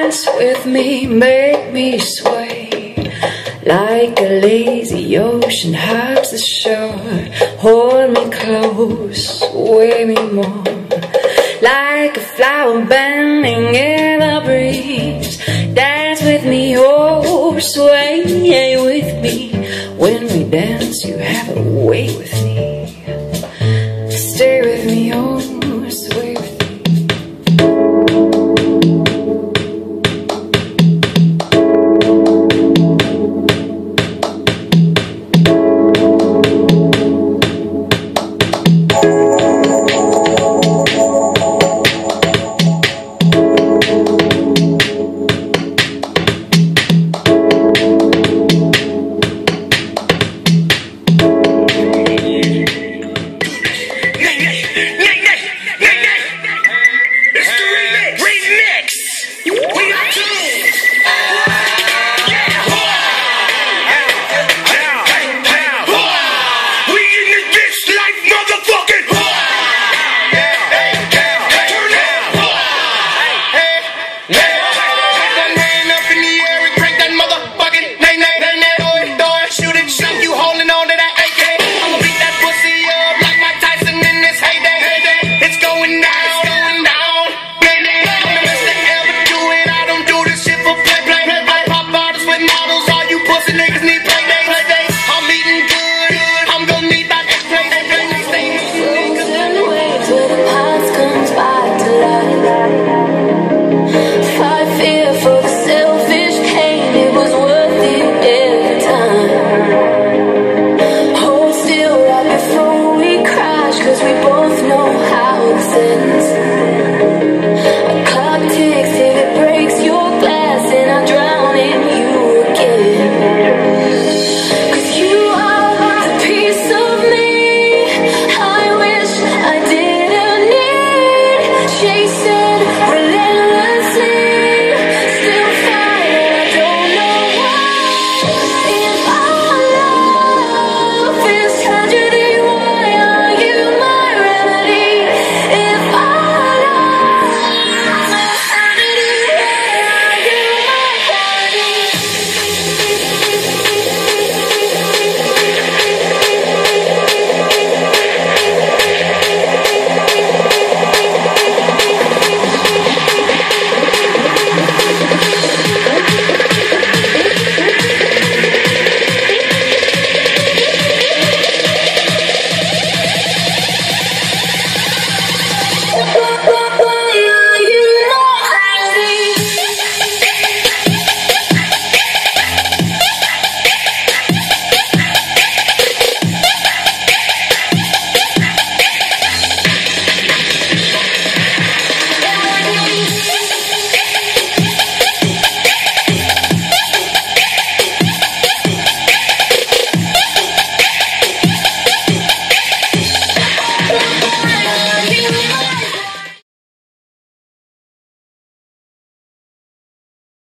Dance with me, make me sway like a lazy ocean hugs the shore. Hold me close, sway me more, like a flower bending in the breeze. Dance with me, oh, sway with me. When we dance, you have a way with me.